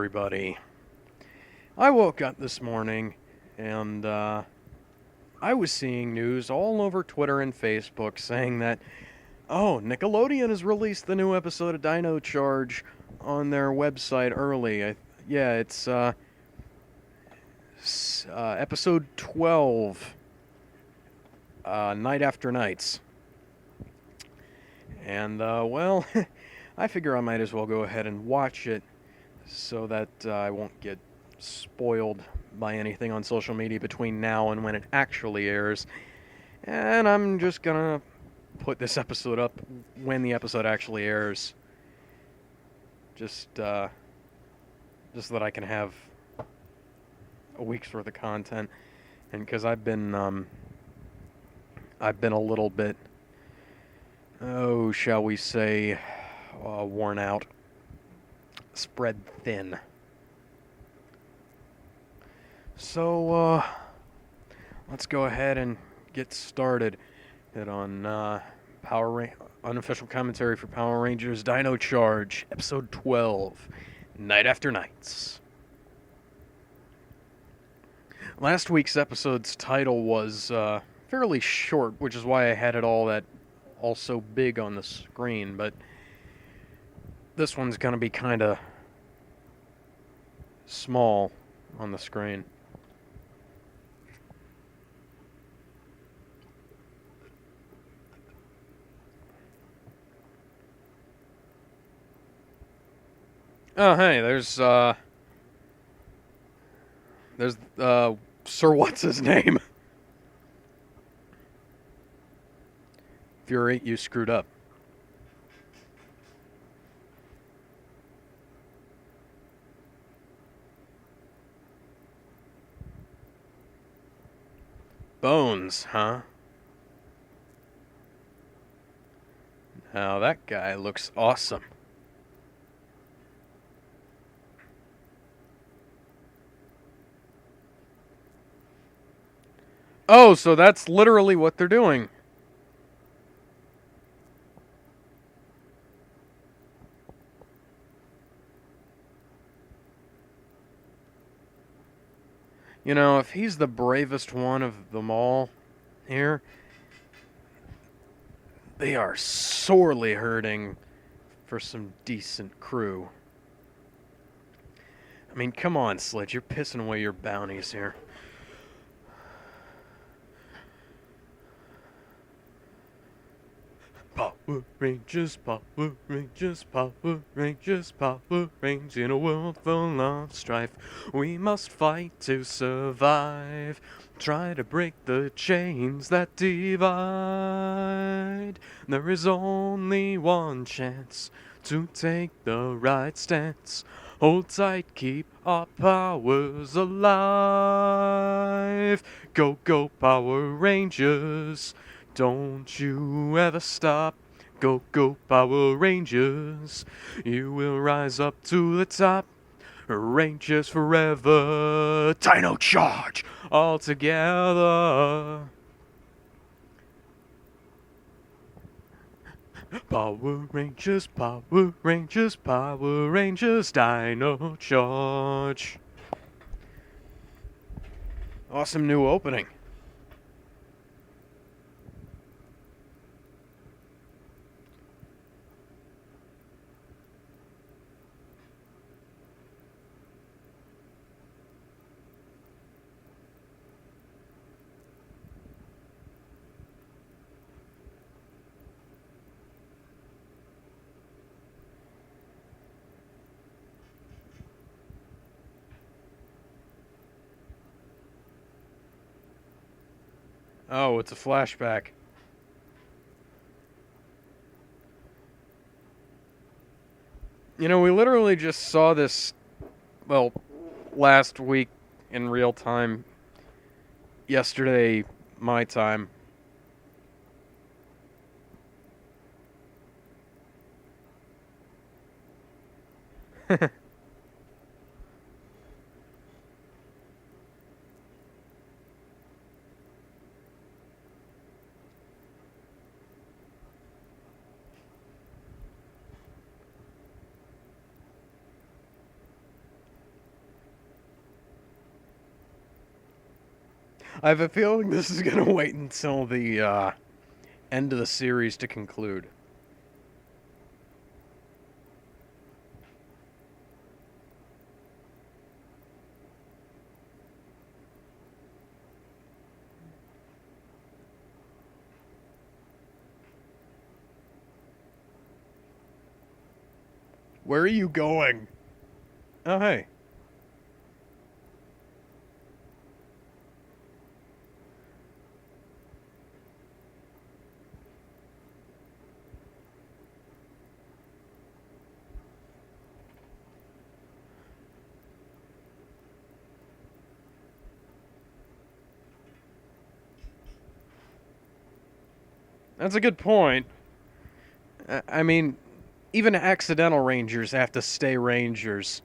everybody. I woke up this morning and I was seeing news all over Twitter and Facebook saying that, oh, Nickelodeon has released the new episode of Dino Charge on their website early. It's episode 12, Night After Nights. And, I figure I might as well go ahead and watch it so that I won't get spoiled by anything on social media between now and when it actually airs. And I'm just gonna put this episode up when the episode actually airs. Just so that I can have a week's worth of content. And because I've been a little bit, shall we say, worn out, spread thin. So, let's go ahead and get started. Hit on unofficial commentary for Power Rangers Dino Charge, episode 12, Night After Nights. Last week's episode's title was fairly short, which is why I had it all so big on the screen, but this one's going to be kind of small on the screen. Oh, hey, there's Sir What's-His-Name. Fury, you screwed up. Bones, huh? Now that guy looks awesome. Oh, so that's literally what they're doing. You know, if he's the bravest one of them all here, they are sorely hurting for some decent crew. I mean, come on, Sledge, you're pissing away your bounties here. Power Rangers, Power Rangers, Power Rangers, Power Rangers. In a world full of strife, we must fight to survive. Try to break the chains that divide. There is only one chance to take the right stance. Hold tight, keep our powers alive. Go, go, Power Rangers. Don't you ever stop. Go, go, Power Rangers. You will rise up to the top. Rangers forever. Dino Charge all together. Power Rangers, Power Rangers, Power Rangers, Dino Charge. Awesome new opening. Oh, it's a flashback. You know, we literally just saw this, last week in real time. Yesterday, my time. I have a feeling this is going to wait until the end of the series to conclude. Where are you going? Oh, hey. That's a good point. I mean, even accidental rangers have to stay rangers.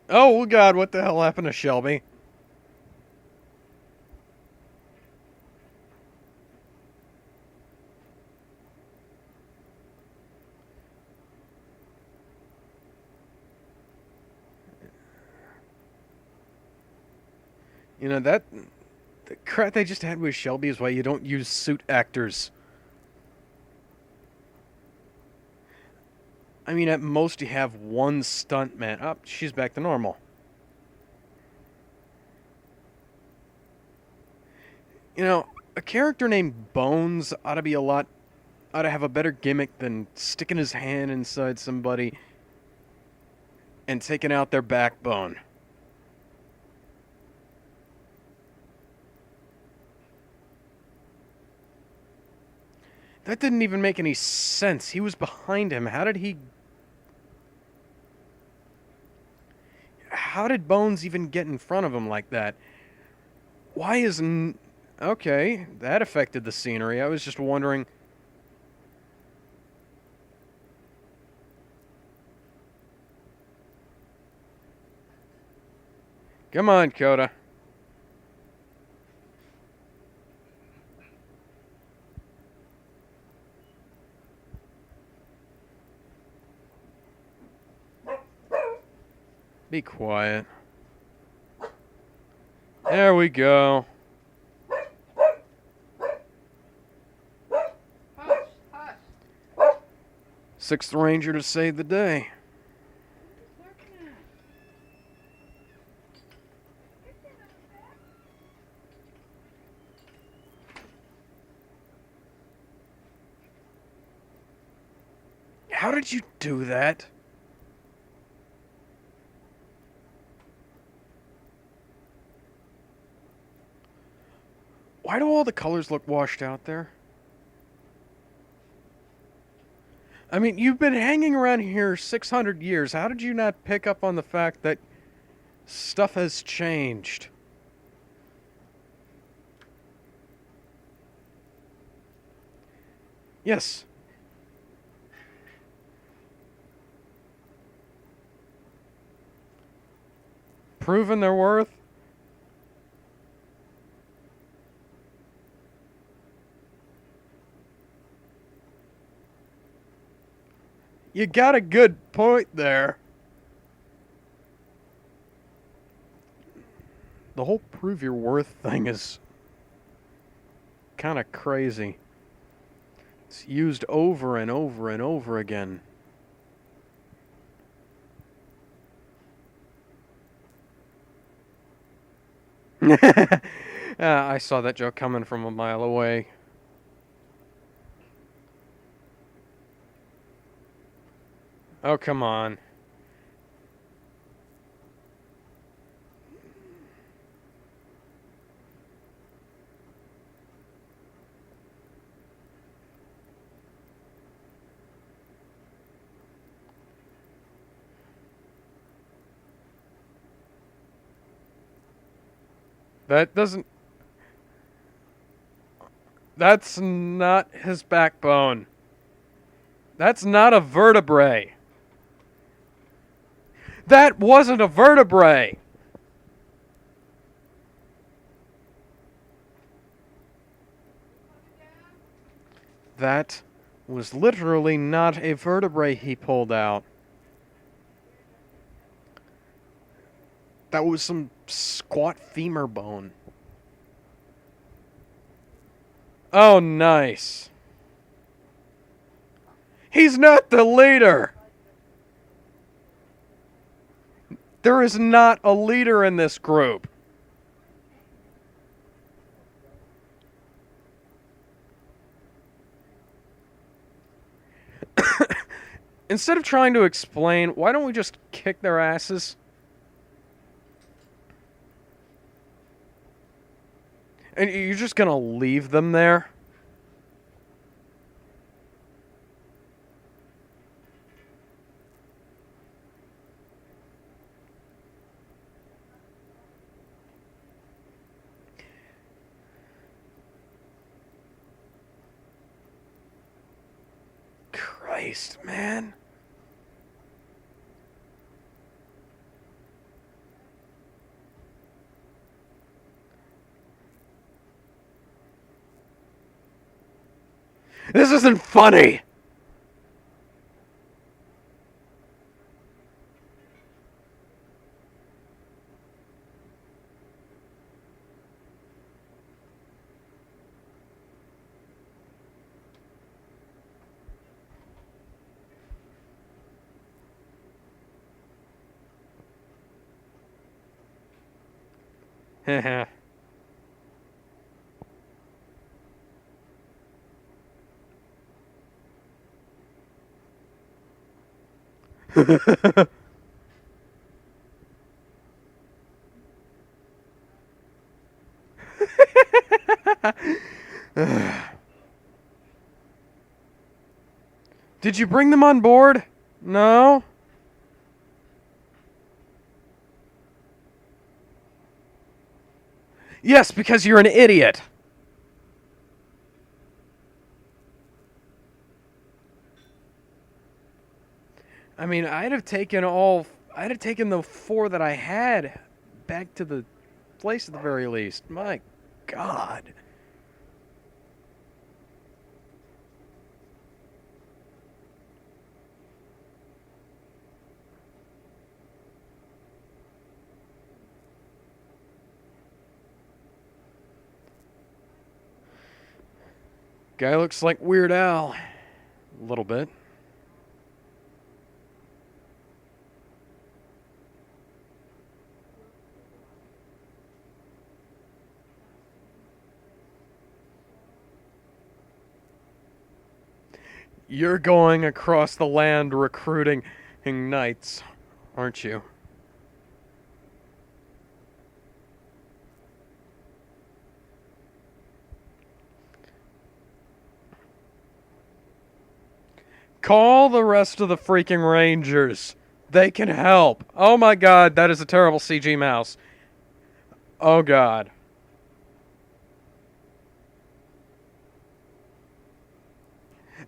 Oh, God, what the hell happened to Shelby? You know, the crap they just had with Shelby is why you don't use suit actors. I mean, at most you have one stuntman. Oh, she's back to normal. You know, a character named Bones ought to have a better gimmick than sticking his hand inside somebody and taking out their backbone. That didn't even make any sense. He was behind him. How did Bones even get in front of him like that? Why isn't... Okay, that affected the scenery. I was just wondering... Come on, Coda. Be quiet. There we go. Hush, hush. Sixth Ranger to save the day. How did you do that? Why do all the colors look washed out there? I mean, you've been hanging around here 600 years. How did you not pick up on the fact that stuff has changed? Yes. Proven their worth? You got a good point there. The whole prove your worth thing is kind of crazy. It's used over and over and over again. I saw that joke coming from a mile away. Oh, come on. That doesn't... That's not his backbone. That's not a vertebrae. That wasn't a vertebrae. That was literally not a vertebrae he pulled out. That was some squat femur bone. Oh, nice. He's not the leader! There is not a leader in this group. Instead of trying to explain, why don't we just kick their asses? And you're just gonna leave them there? Christ, man. This isn't funny! Heh. Did you bring them on board? No? Yes, because you're an idiot. I mean, I'd have taken the 4 that I had back to the place at the very least. My God. Guy looks like Weird Al. A little bit. You're going across the land recruiting knights, aren't you? Call the rest of the freaking Rangers. They can help. Oh my God, that is a terrible CG mouse. Oh God.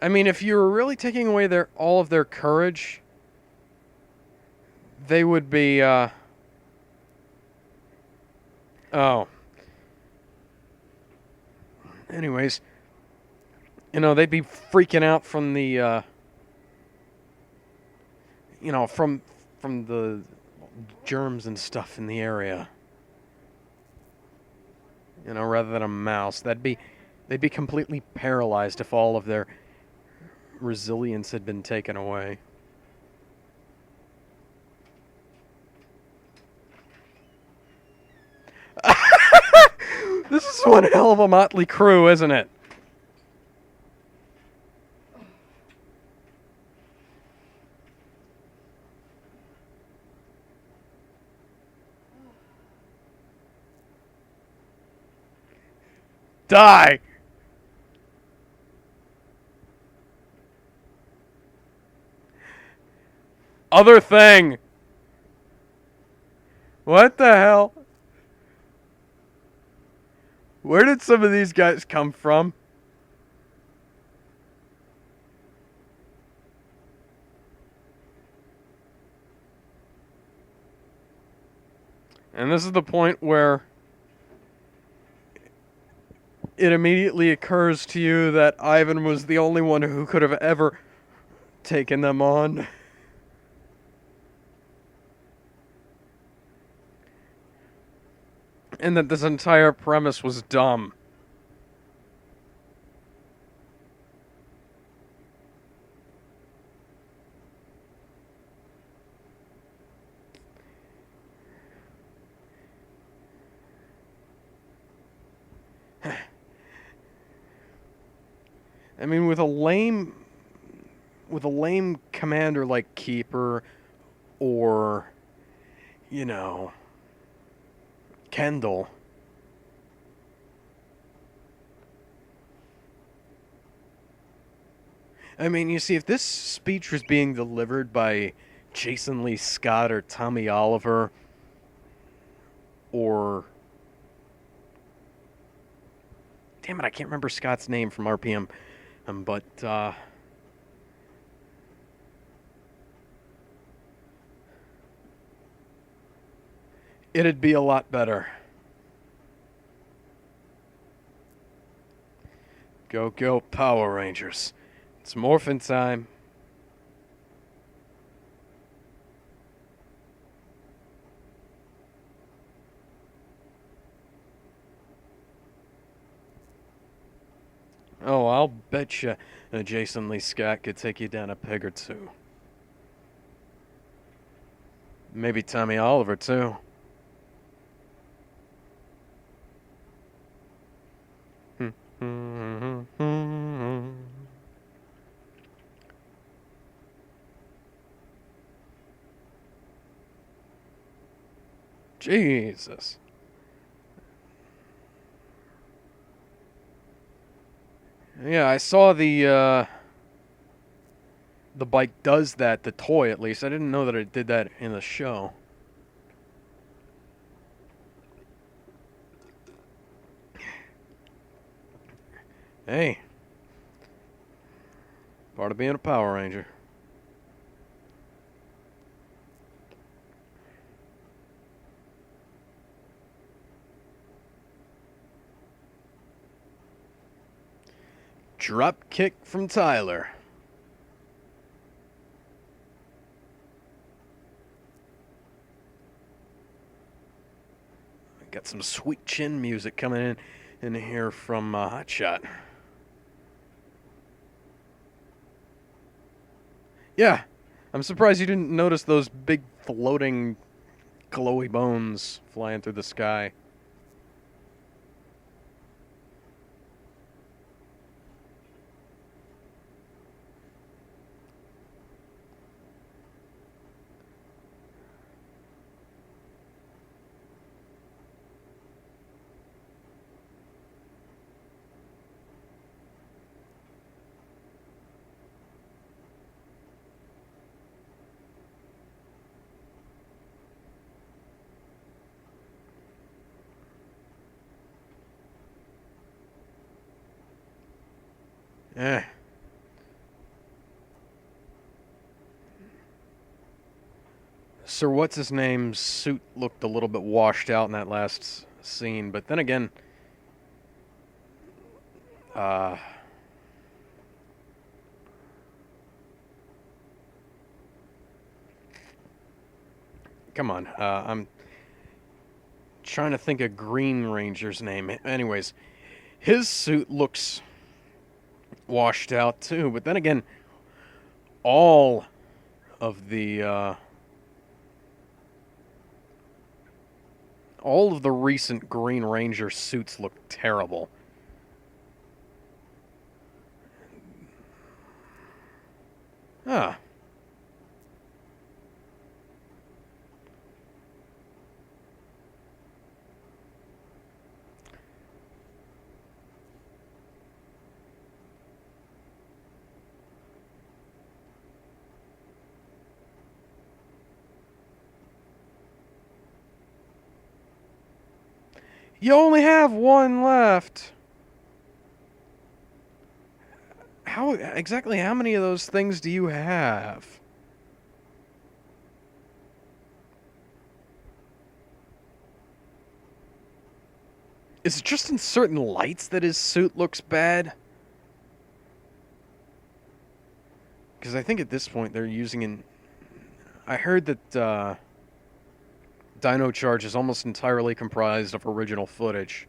I mean, if you were really taking away all of their courage, they would be, oh. Anyways, they'd be freaking out from the, from the germs and stuff in the area. Rather than a mouse. They'd be completely paralyzed if all of their resilience had been taken away. This is one hell of a motley crew, isn't it? Die! Other thing! What the hell? Where did some of these guys come from? And this is the point where it immediately occurs to you that Ivan was the only one who could have ever taken them on. And that this entire premise was dumb. I mean, with a lame commander like Keeper or, you know, Kendall. I mean, you see, if this speech was being delivered by Jason Lee Scott or Tommy Oliver or... Damn it, I can't remember Scott's name from RPM. But, it'd be a lot better. Go, go, Power Rangers. It's morphin' time. Oh, I'll betcha Jason Lee Scott could take you down a peg or two. Maybe Tommy Oliver, too. Jesus. Yeah, I saw the bike does that, the toy at least. I didn't know that it did that in the show. Hey. Part of being a Power Ranger. Drop kick from Tyler. Got some sweet chin music coming in here from Hotshot. Yeah, I'm surprised you didn't notice those big floating glowy bones flying through the sky. Eh. Sir What's-His-Name's suit looked a little bit washed out in that last scene, but then again, come on, I'm trying to think of Green Ranger's name. Anyways, his suit looks washed out too, but then again, all of the recent Green Ranger suits look terrible. Ah. You only have one left. How exactly how many of those things do you have? Is it just in certain lights that his suit looks bad? Because I think at this point they're using an. I heard that Dino Charge is almost entirely comprised of original footage.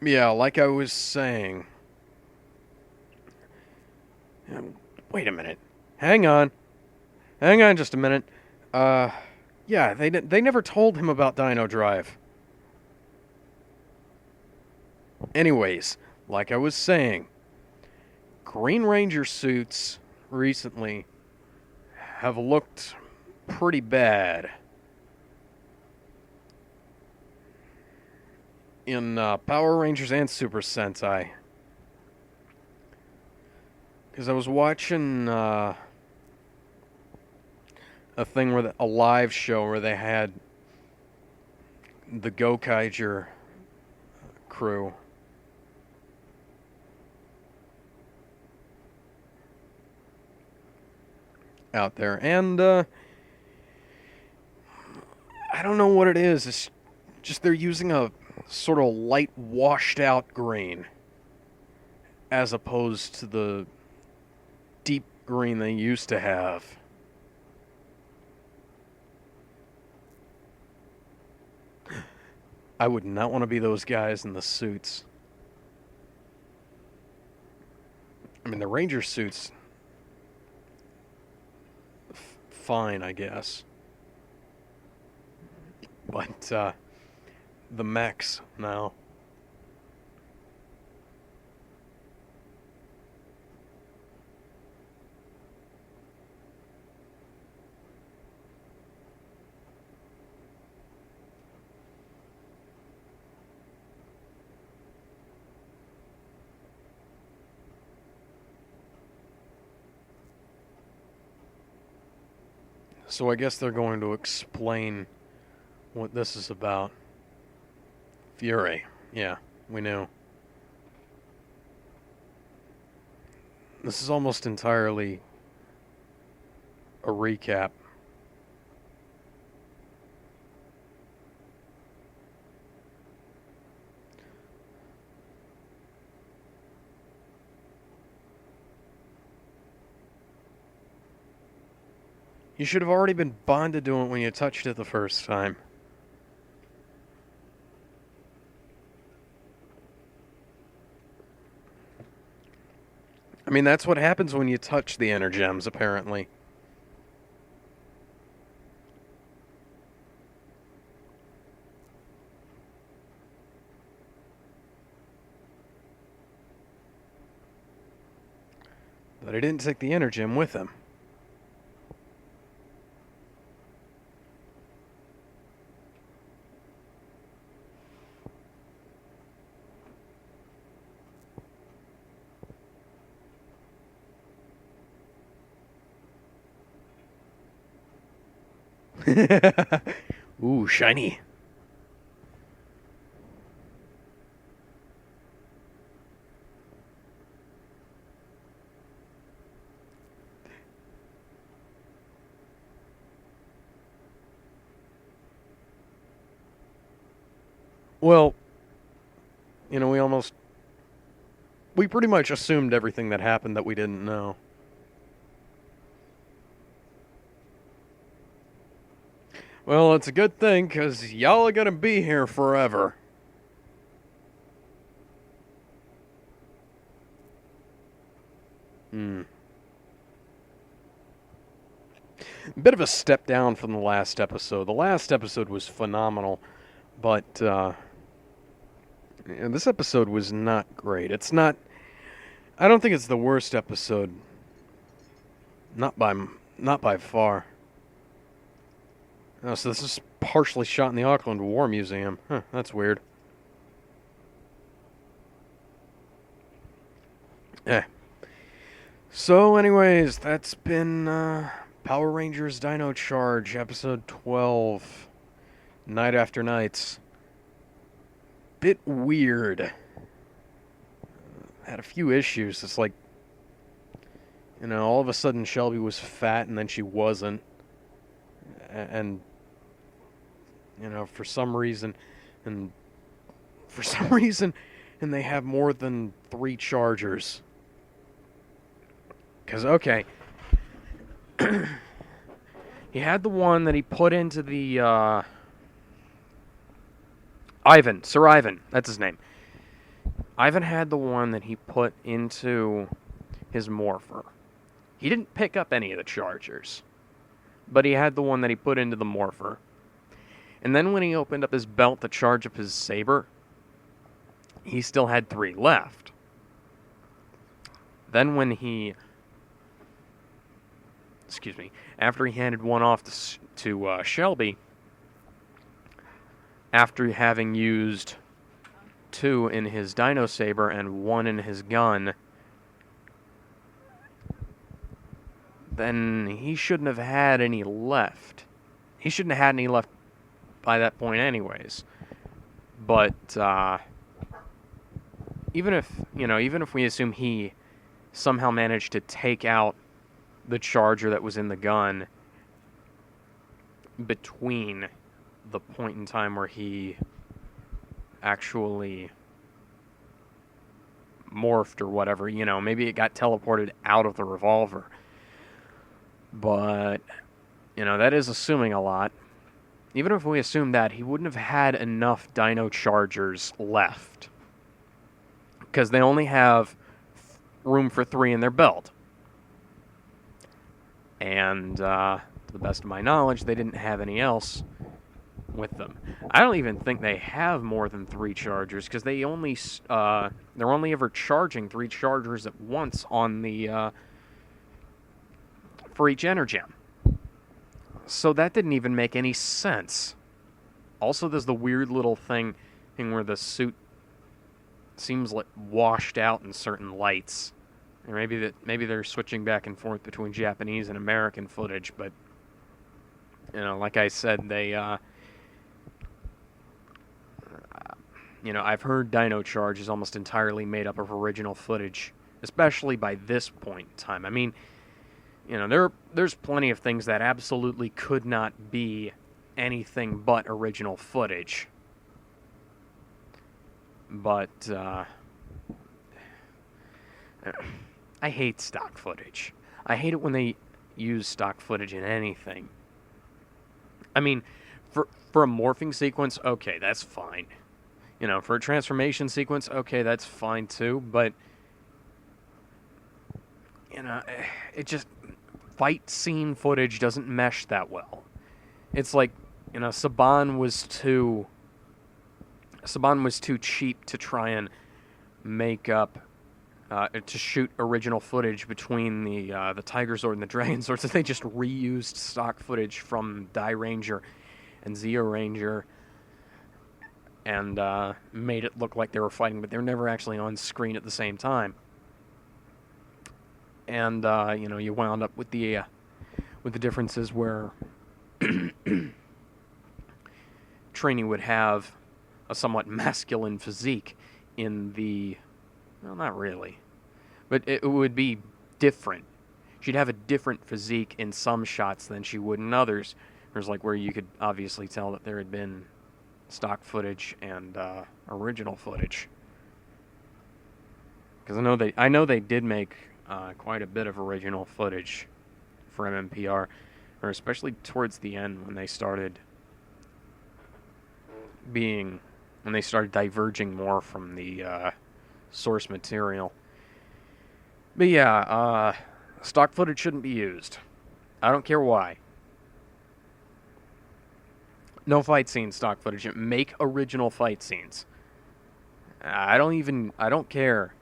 Yeah, like I was saying. Wait a minute. Hang on. Hang on just a minute. Yeah, they never told him about Dino Drive. Anyways, like I was saying, Green Ranger suits recently have looked pretty bad. In Power Rangers and Super Sentai. Because I was watching a thing a live show where they had the Gokaiger crew out there, and I don't know what it is. It's just they're using a sort of light, washed out green as opposed to the deep green they used to have. I would not want to be those guys in the suits. I mean, the Ranger suits, fine, I guess. But, the mechs, no. So I guess they're going to explain what this is about. Fury. Yeah, we knew. This is almost entirely a recap. You should have already been bonded to it when you touched it the first time. I mean, that's what happens when you touch the Energems, apparently. But he didn't take the Energem with him. Ooh, shiny. Well, you know, we pretty much assumed everything that happened that we didn't know. Well, it's a good thing, because y'all are going to be here forever. Bit of a step down from the last episode. The last episode was phenomenal, but this episode was not great. It's not... I don't think it's the worst episode. Not by far. Oh, so this is partially shot in the Auckland War Museum. Huh, that's weird. So, anyways, that's been Power Rangers Dino Charge, episode 12, Night After Nights. bit weird. Had a few issues. It's like, all of a sudden Shelby was fat and then she wasn't. And, for some reason, and and they have more than 3 Chargers. Because, okay, he had the one that he put into the, Sir Ivan, that's his name. Ivan had the one that he put into his morpher. He didn't pick up any of the Chargers, but he had the one that he put into the morpher. And then when he opened up his belt to charge up his saber, he still had 3 left. Then when after he handed one off to Shelby, after having used 2 in his Dino saber and 1 in his gun, then he shouldn't have had any left. He shouldn't have had any left by that point anyways. But even if we assume he somehow managed to take out the charger that was in the gun between the point in time where he actually morphed or whatever, maybe it got teleported out of the revolver. But, that is assuming a lot. Even if we assume that, he wouldn't have had enough Dino Chargers left. Because they only have room for 3 in their belt. And, to the best of my knowledge, they didn't have any else with them. I don't even think they have more than 3 Chargers, because they're only ever charging 3 Chargers at once on the, for each Energem. So that didn't even make any sense. Also, there's the weird little thing where the suit seems like washed out in certain lights. Or maybe they're switching back and forth between Japanese and American footage, but like I said, they I've heard Dino Charge is almost entirely made up of original footage, especially by this point in time. I mean, there's plenty of things that absolutely could not be anything but original footage. But, I hate stock footage. I hate it when they use stock footage in anything. I mean, for a morphing sequence, okay, that's fine. For a transformation sequence, okay, that's fine too, but, it just, fight scene footage doesn't mesh that well. It's like, Saban was too cheap to try and make up, to shoot original footage between the Tiger Sword and the Dragon Sword, so they just reused stock footage from Die Ranger and Zeo Ranger and made it look like they were fighting, but they were never actually on screen at the same time. And you wound up with the differences where Trini would have a somewhat masculine physique in the... Well, not really. But it would be different. She'd have a different physique in some shots than she would in others. There's like where you could obviously tell that there had been stock footage and original footage. Because I know they did make quite a bit of original footage for MMPR, or especially towards the end when they started diverging more from the source material. But yeah, stock footage shouldn't be used. I don't care why. No fight scene stock footage. Make original fight scenes. I don't care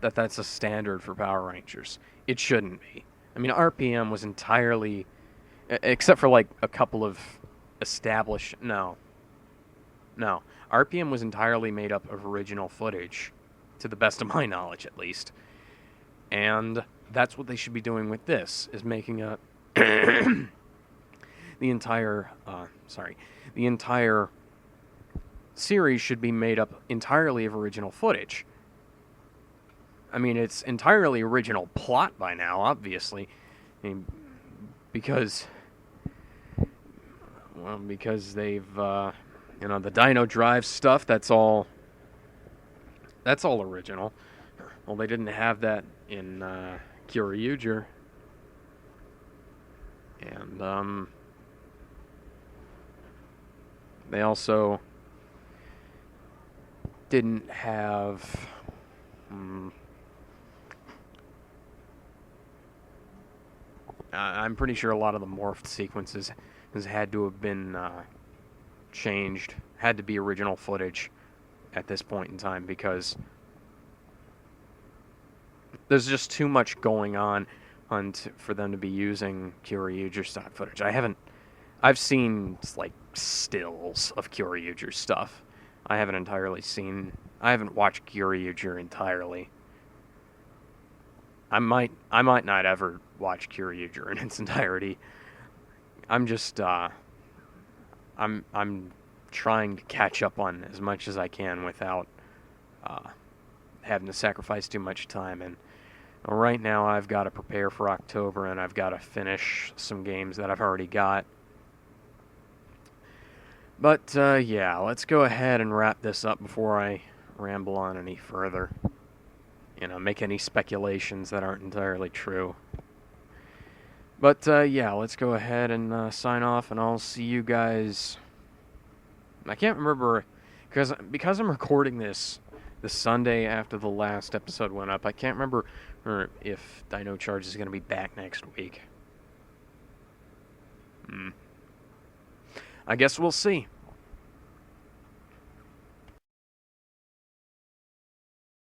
that that's a standard for Power Rangers. It shouldn't be. I mean, RPM was entirely, except for like a couple of established, no. RPM was entirely made up of original footage, to the best of my knowledge at least. And that's what they should be doing with this, is making a, the entire series should be made up entirely of original footage. I mean, it's entirely original plot by now, obviously. I mean, because they've, the Dino Drive stuff, that's all original. Well, they didn't have that in Kyoryuger. And, they also didn't have... I'm pretty sure a lot of the morphed sequences has had to have been changed, had to be original footage at this point in time, because there's just too much going on for them to be using Kyoryuger stock footage. I've seen like stills of Kyoryuger stuff. I haven't watched Kyoryuger entirely. I might not ever watch Kyoryuger in its entirety. I'm just I'm trying to catch up on as much as I can without having to sacrifice too much time. And right now I've got to prepare for October, and I've got to finish some games that I've already got. But yeah, let's go ahead and wrap this up before I ramble on any further. Make any speculations that aren't entirely true. But yeah, let's go ahead and sign off, and I'll see you guys. I can't remember, because I'm recording this the Sunday after the last episode went up. I can't remember if Dino Charge is going to be back next week. I guess we'll see.